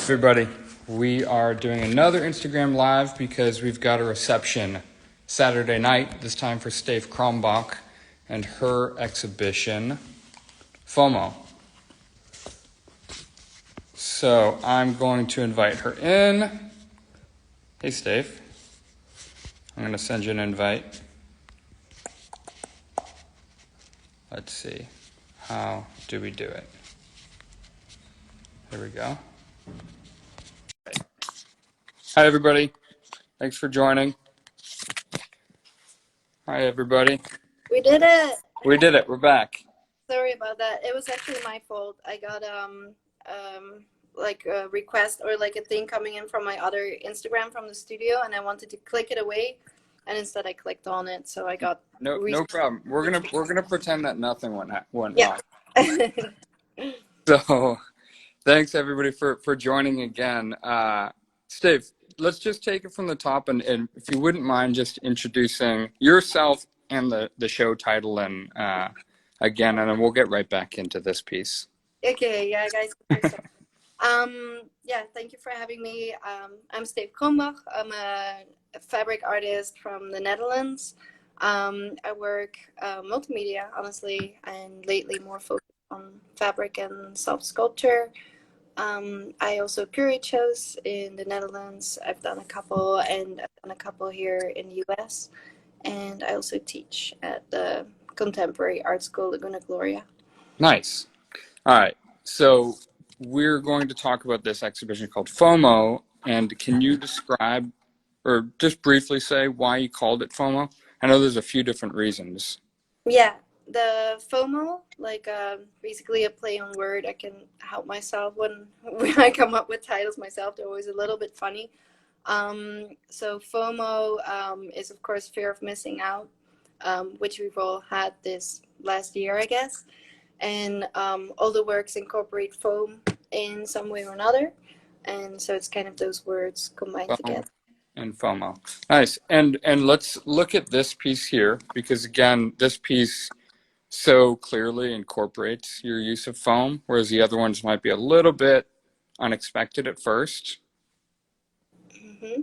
Everybody, we are doing another Instagram live because we've got a reception Saturday night, this time for Steef Crombach and her exhibition, FOaMO. So I'm going to invite her in. Hey, Steef. I'm going to send you an invite. Let's see. How do we do it? There we go. Hi, everybody. Thanks for joining. Hi, everybody. We did it. We did it. We're back. Sorry about that. It was actually my fault. I got like a request or like a thing coming in from my other Instagram from the studio, and I wanted to click it away, and instead I clicked on it, so I got no problem. We're gonna pretend that nothing went yeah. on. So, thanks everybody for joining again. Steef, let's just take it from the top, and if you wouldn't mind just introducing yourself and the show title and again, and then we'll get right back into this piece. Okay, yeah, guys. Yeah, thank you for having me. I'm Steef Crombach. I'm a fabric artist from the Netherlands. I work multimedia, honestly, and lately more focused on fabric and soft sculpture. I also curate shows in the Netherlands. I've done a couple, and I've done a couple here in the US. And I also teach at the Contemporary Art School Laguna Gloria. Nice. All right. So we're going to talk about this exhibition called FOaMO. And can you describe or just briefly say why you called it FOaMO? I know there's a few different reasons. Yeah, the FOaMO, like basically a play on word. I can help myself when I come up with titles myself. They're always a little bit funny. So FOaMO is of course fear of missing out, which we've all had this last year, I guess. And all the works incorporate foam in some way or another, and so it's kind of those words combined together. And FOaMO. Nice. And let's look at this piece here, because again, this piece so clearly incorporates your use of foam, whereas the other ones might be a little bit unexpected at first. Mm-hmm.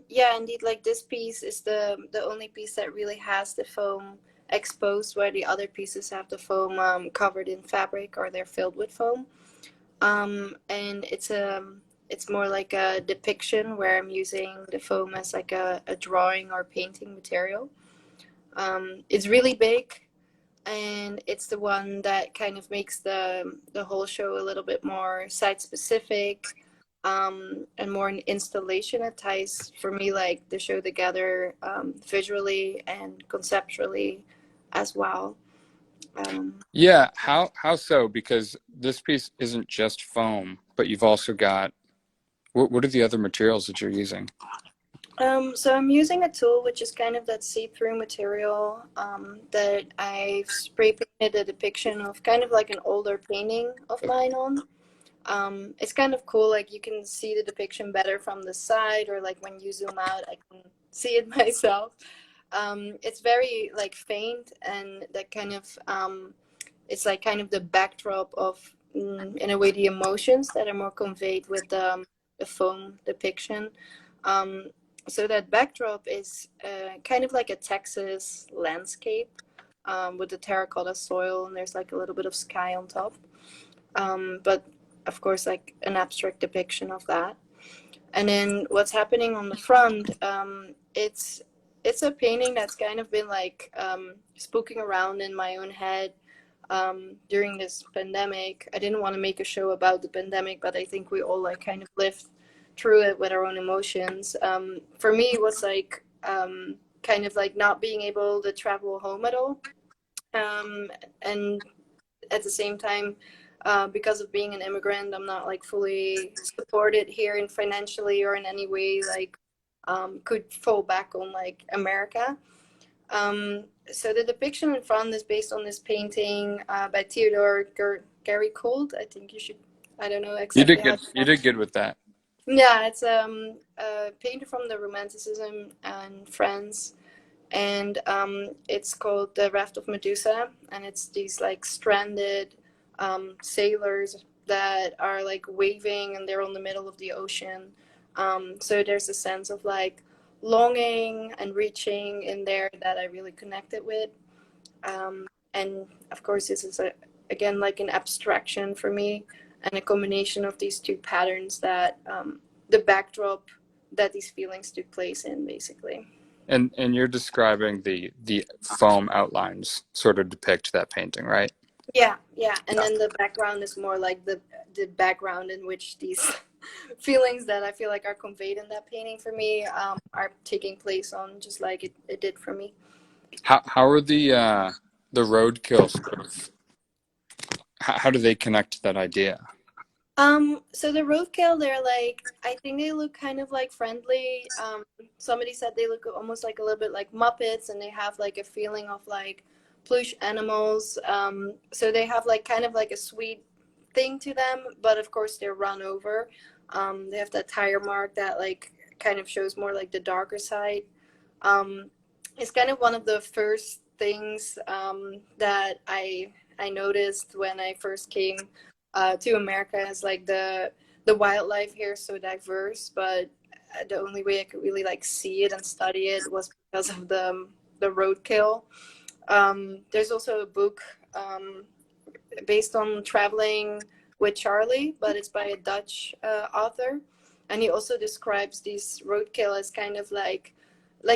Yeah, indeed, like this piece is the only piece that really has the foam exposed, where the other pieces have the foam covered in fabric, or they're filled with foam. And it's more like a depiction where I'm using the foam as like a drawing or painting material. It's really big, and it's the one that kind of makes the whole show a little bit more site specific, and more an installation. It ties for me like the show together visually and conceptually as well. Yeah, how so? Because this piece isn't just foam, but you've also got, what are the other materials that you're using? So I'm using a tool which is kind of that see-through material that I've spray painted a depiction of, kind of like an older painting of mine on. It's kind of cool, like you can see the depiction better from the side, or like when you zoom out I can see it myself. It's very like faint, and that kind of it's like kind of the backdrop of in a way the emotions that are more conveyed with the foam depiction. So that backdrop is kind of like a Texas landscape with the terracotta soil, and there's like a little bit of sky on top. But of course, like an abstract depiction of that. And then what's happening on the front, it's a painting that's kind of been like spooking around in my own head during this pandemic. I didn't want to make a show about the pandemic, but I think we all like kind of lived through it with our own emotions. For me, it was like kind of like not being able to travel home at all, and at the same time, because of being an immigrant, I'm not like fully supported here in financially or in any way like could fall back on like America. So the depiction in front is based on this painting by Theodore Gary Cold. I think you should. I don't know exactly. You did good. You did good with that. Yeah, it's a painter from the Romanticism and France, and it's called The Raft of Medusa, and it's these like stranded sailors that are like waving and they're on the middle of the ocean. So there's a sense of like longing and reaching in there that I really connected with. And of course, this is again like an abstraction for me and a combination of these two patterns that the backdrop that these feelings took place in, basically. And you're describing the foam outlines sort of depict that painting, right? Yeah, yeah. And Yeah. then the background is more like the background in which these feelings that I feel like are conveyed in that painting for me are taking place on, just like it did for me. How are the roadkill sort of, how do they connect to that idea? So the roadkill, they're like, I think they look kind of like friendly. Somebody said they look almost like a little bit like Muppets, and they have like a feeling of like plush animals. So they have like kind of like a sweet thing to them, but of course they're run over. They have that tire mark that like kind of shows more like the darker side. Um, it's kind of one of the first things that I noticed when I first came to America, is like the wildlife here is so diverse, but the only way I could really like see it and study it was because of the roadkill. There's also a book based on traveling with Charlie, but it's by a Dutch author, and he also describes these roadkill as kind of like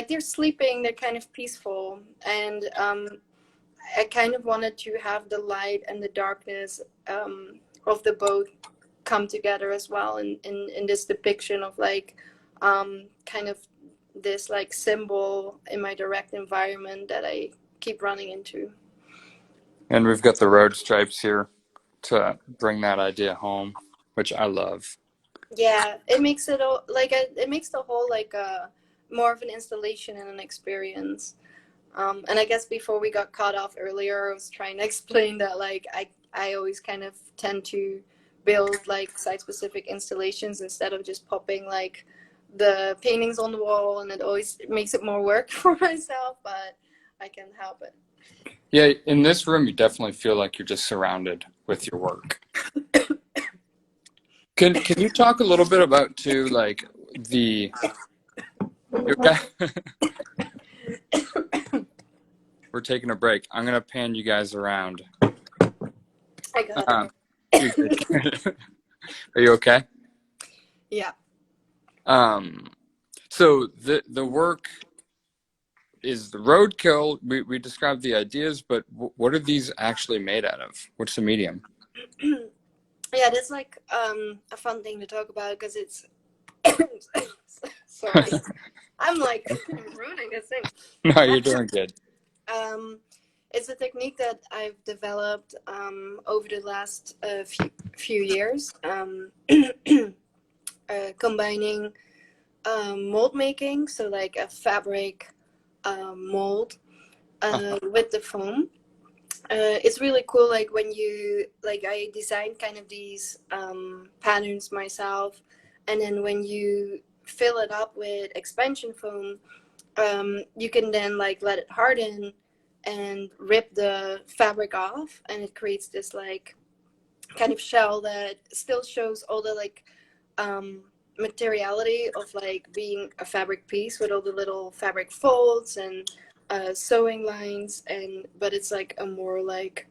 they're sleeping, they're kind of peaceful, and I kind of wanted to have the light and the darkness of the boat come together as well in this depiction of like kind of this like symbol in my direct environment that I keep running into. And we've got the road stripes here to bring that idea home, which I love. Yeah, it makes it all like it makes the whole like more of an installation and an experience. And I guess before we got cut off earlier, I was trying to explain that like I always kind of tend to build like site specific installations instead of just popping like the paintings on the wall, and it always makes it more work for myself, but I can't help it. Yeah, in this room, you definitely feel like you're just surrounded with your work. Can you talk a little bit about too, like the okay? We're taking a break. I'm gonna pan you guys around. I got Um, you're it. good. Are you okay? Yeah. So the work is the roadkill. We described the ideas, but what are these actually made out of? What's the medium? Yeah, that's like a fun thing to talk about because it's sorry. I'm like ruining this thing. No, you're doing good. Um, it's a technique that I've developed over the last few years, combining mold making, so like a fabric mold with the foam. It's really cool, like when you like I designed kind of these patterns myself, and then when you fill it up with expansion foam, you can then like let it harden and rip the fabric off, and it creates this like kind of shell that still shows all the like materiality of like being a fabric piece with all the little fabric folds and sewing lines, and but it's like a more like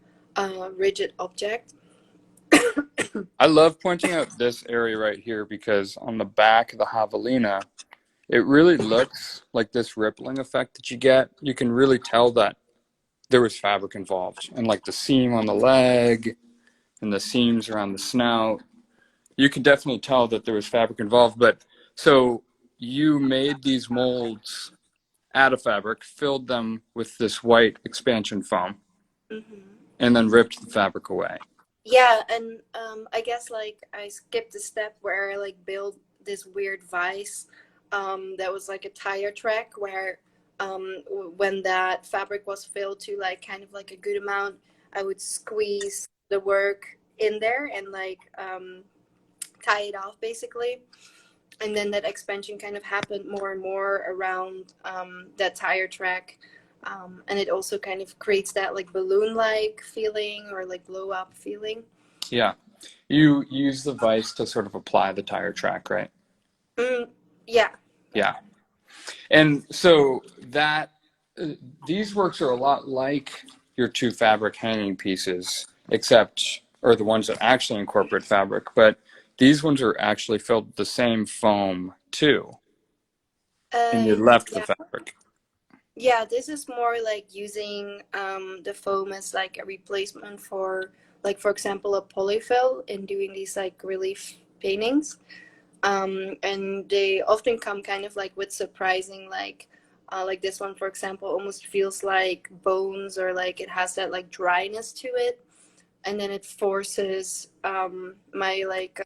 rigid object. I love pointing out this area right here because on the back of the javelina, it really looks like this rippling effect that you get. You can really tell that there was fabric involved, and like the seam on the leg and the seams around the snout. You can definitely tell that there was fabric involved. But so you made these molds out of fabric, filled them with this white expansion foam, Mm-hmm. and then ripped the fabric away. Yeah, and I guess like I skipped a step where I like built this weird vise that was like a tire track where when that fabric was filled to like kind of like a good amount, I would squeeze the work in there and like tie it off basically. And then that expansion kind of happened more and more around that tire track. And it also kind of creates that like balloon like feeling or like blow up feeling. Yeah. You use the vise to sort of apply the tire track, right? Mm, yeah. Yeah. And so that these works are a lot like your two fabric hanging pieces, except, or the ones that actually incorporate fabric, but these ones are actually filled with the same foam too, and you're left the Yeah. fabric. Yeah, this is more like using the foam as like a replacement for, like, for example, a polyfill in doing these like relief paintings. And they often come kind of like with surprising, like this one, for example, almost feels like bones, or like it has that like dryness to it. And then it forces my like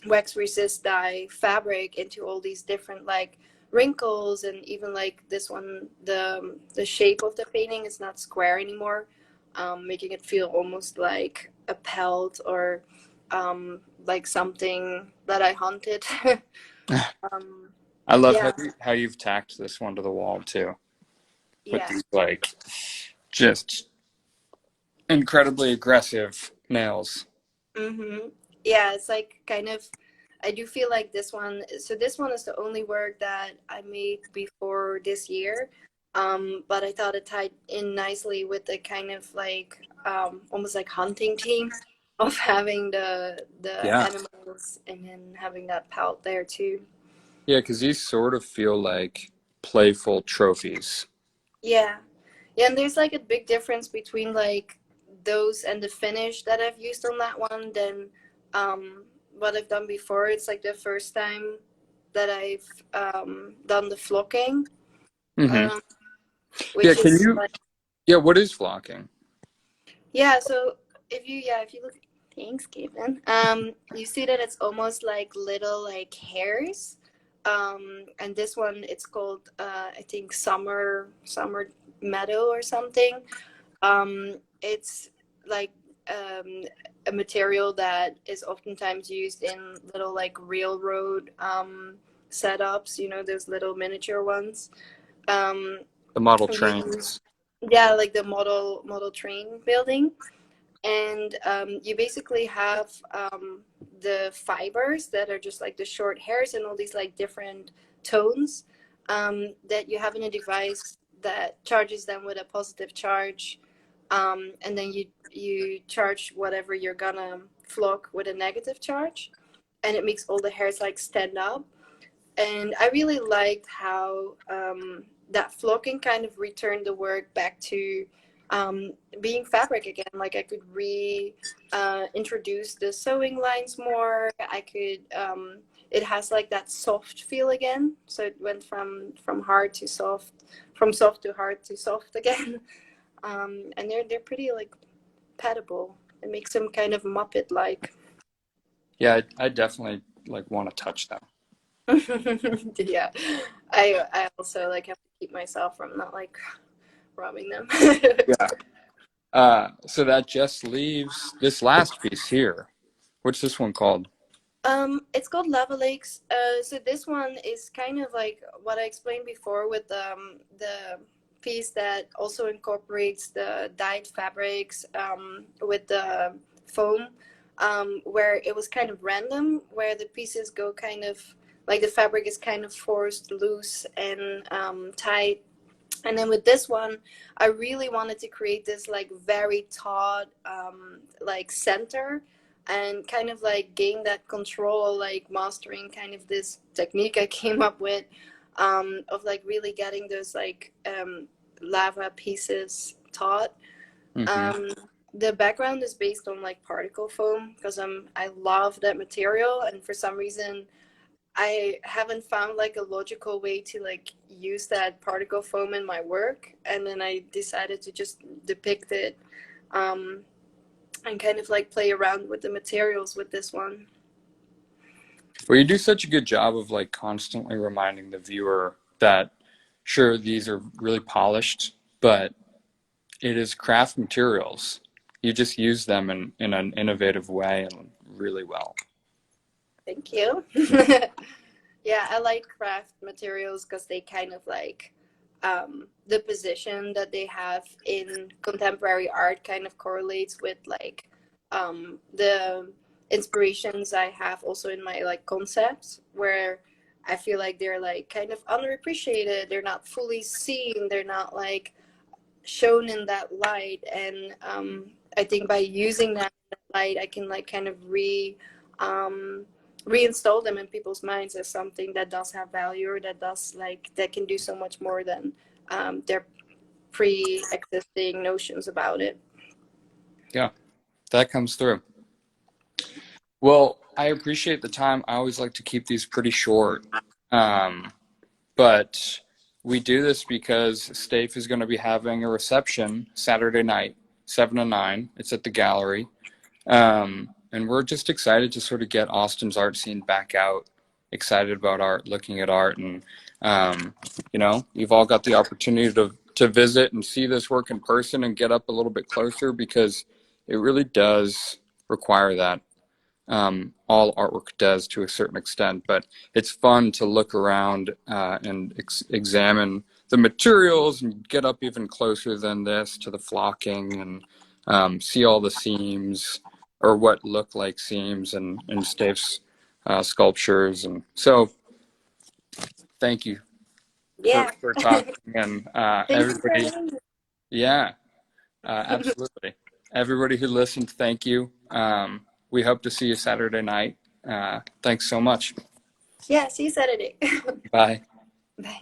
wax resist dye fabric into all these different like wrinkles, and even like this one, the shape of the painting is not square anymore, making it feel almost like a pelt, or like something that I hunted. um, I love yeah, how you've tacked this one to the wall too, with yeah. these like just incredibly aggressive nails. Mm-hmm. Yeah, it's like kind of, I do feel like this one, so this one is the only work that I made before this year. But I thought it tied in nicely with the kind of like almost like hunting theme of having the Yeah. animals and then having that pelt there too. Yeah, because these sort of feel like playful trophies. Yeah. Yeah, and there's like a big difference between like those and the finish that I've used on that one than what I've done before. It's like the first time that I've done the flocking, Hmm. um, Yeah, which can is you? like, Yeah, what is flocking? yeah. So if you look, thanks, Caitlin. You see that it's almost like little like hairs. And this one, it's called I think summer meadow or something. It's like a material that is oftentimes used in little like railroad setups, those little miniature ones. Um, The model you use, trains. yeah, like the model train building. And you basically have the fibers that are just like the short hairs and all these like different tones that you have in a device that charges them with a positive charge, and then you charge whatever you're gonna flock with a negative charge, and it makes all the hairs like stand up. And I really liked how that flocking kind of returned the work back to being fabric again. Like I could introduce the sewing lines more. I could. It has like that soft feel again. So it went from hard to soft, from soft to hard to soft again. And they're pretty like petable. It makes them kind of Muppet like. Yeah, I definitely like want to touch them. Yeah, I also like have to keep myself from not like robbing them. Yeah. So that just leaves this last piece here. What's this one called? It's called Lava Lakes. So this one is kind of like what I explained before with the piece that also incorporates the dyed fabrics with the foam, where it was kind of random, where the pieces go kind of like the fabric is kind of forced loose and tight. And then with this one, I really wanted to create this like very taut like center, and kind of like gain that control, like mastering kind of this technique I came up with, of like really getting those like lava pieces taut. Hmm. um, the background is based on like particle foam because I love that material, and for some reason I haven't found like a logical way to like use that particle foam in my work, and then I decided to just depict it, um, and kind of like play around with the materials with this one. Well, you do such a good job of like constantly reminding the viewer that sure, these are really polished, but it is craft materials. You just use them in an innovative way and really well. Thank you. Yeah, I like craft materials because they kind of like the position that they have in contemporary art kind of correlates with like the inspirations I have also in my like concepts, where I feel like they're like kind of underappreciated. They're not fully seen. They're not like shown in that light. And I think by using that light, I can like kind of um, reinstall them in people's minds as something that does have value, or that does like that can do so much more than their pre-existing notions about it. Yeah, that comes through. Well, I appreciate the time. I always like to keep these pretty short. But we do this because Steef is going to be having a reception Saturday night, 7 to 9. It's at the gallery. And we're just excited to sort of get Austin's art scene back out, excited about art, looking at art. And, you know, you've all got the opportunity to visit and see this work in person and get up a little bit closer, because it really does require that. All artwork does to a certain extent, but it's fun to look around and examine the materials and get up even closer than this to the flocking and see all the seams, or what look like seams, and Steef's sculptures. And so thank you Yeah. for talking. And Thank you for everybody, having me. yeah, absolutely. Everybody who listened, thank you. We hope to see you Saturday night. Thanks so much. Yeah, see you Saturday. Bye. Bye.